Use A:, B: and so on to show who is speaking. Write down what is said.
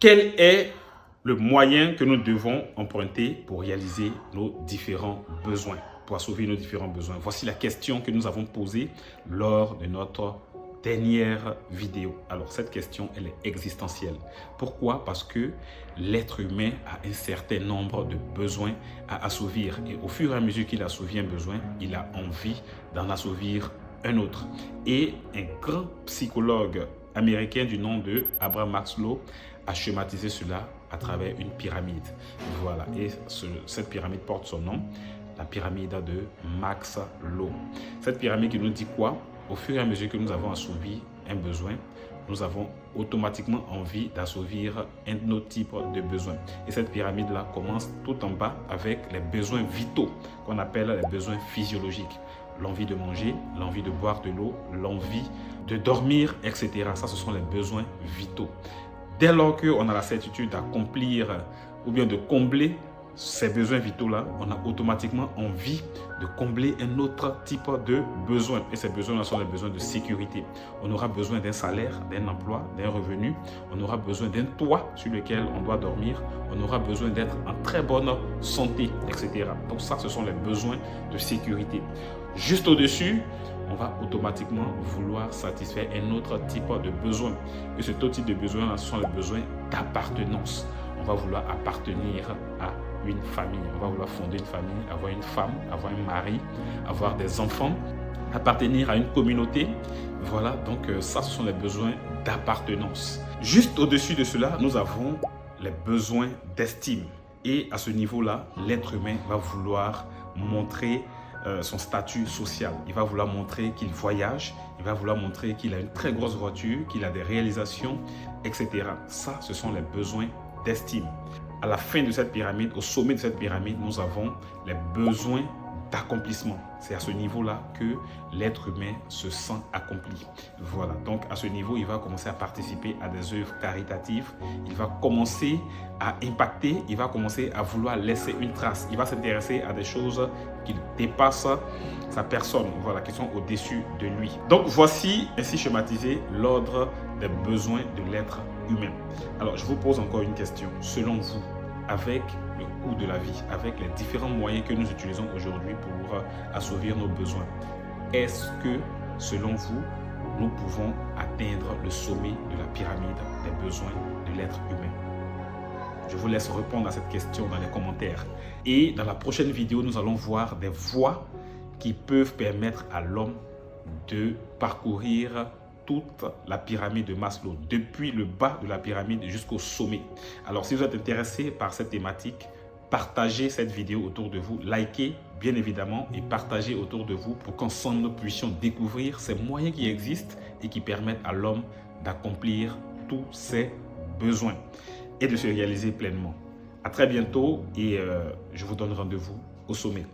A: Quel est le moyen que nous devons emprunter pour réaliser nos différents besoins, pour assouvir nos différents besoins? Voici la question que nous avons posée lors de notre dernière vidéo. Alors, cette question, elle est existentielle. Pourquoi? Parce que l'être humain a un certain nombre de besoins à assouvir. Et au fur et à mesure qu'il assouvit un besoin, il a envie d'en assouvir un autre. Et un grand psychologue américain du nom de Abraham Maslow a schématisé cela à travers une pyramide. Voilà, et cette pyramide porte son nom, la pyramide de Maslow. Cette pyramide qui nous dit quoi? Au fur et à mesure que nous avons assouvi un besoin, nous avons automatiquement envie d'assouvir un autre type de besoin. Et cette pyramide-là commence tout en bas avec les besoins vitaux qu'on appelle les besoins physiologiques. L'envie de manger, l'envie de boire de l'eau, l'envie de dormir, etc. Ça, ce sont les besoins vitaux. Dès lors qu'on a la certitude d'accomplir ou bien de combler ces besoins vitaux-là, on a automatiquement envie de combler un autre type de besoin. Et ces besoins-là sont les besoins de sécurité. On aura besoin d'un salaire, d'un emploi, d'un revenu. On aura besoin d'un toit sur lequel on doit dormir. On aura besoin d'être en très bonne santé, etc. Donc ça, ce sont les besoins de sécurité. Juste au-dessus, on va automatiquement vouloir satisfaire un autre type de besoin. Et ce type de besoin, ce sont les besoins d'appartenance. On va vouloir appartenir à une famille. On va vouloir fonder une famille, avoir une femme, avoir un mari, avoir des enfants, appartenir à une communauté. Voilà, donc ça, ce sont les besoins d'appartenance. Juste au-dessus de cela, nous avons les besoins d'estime. Et à ce niveau-là, l'être humain va vouloir montrer son statut social. Il va vouloir montrer qu'il voyage, il va vouloir montrer qu'il a une très grosse voiture, qu'il a des réalisations, etc. Ça, ce sont les besoins d'estime. À la fin de cette pyramide, au sommet de cette pyramide, nous avons les besoins d'accomplissement. C'est à ce niveau-là que l'être humain se sent accompli. Voilà, donc à ce niveau, il va commencer à participer à des œuvres caritatives, il va commencer à impacter, il va commencer à vouloir laisser une trace, il va s'intéresser à des choses qui dépassent sa personne, voilà, qui sont au-dessus de lui. Donc voici ainsi schématisé l'ordre des besoins de l'être humain. Alors je vous pose encore une question. Selon vous, avec le coût de la vie, avec les différents moyens que nous utilisons aujourd'hui pour assouvir nos besoins, est-ce que, selon vous, nous pouvons atteindre le sommet de la pyramide des besoins de l'être humain? Je vous laisse répondre à cette question dans les commentaires. Et dans la prochaine vidéo, nous allons voir des voies qui peuvent permettre à l'homme de parcourir toute la pyramide de Maslow, depuis le bas de la pyramide jusqu'au sommet. Alors, si vous êtes intéressé par cette thématique, partagez cette vidéo autour de vous, likez bien évidemment et partagez autour de vous pour qu'ensemble nous puissions découvrir ces moyens qui existent et qui permettent à l'homme d'accomplir tous ses besoins et de se réaliser pleinement. À très bientôt et je vous donne rendez-vous au sommet.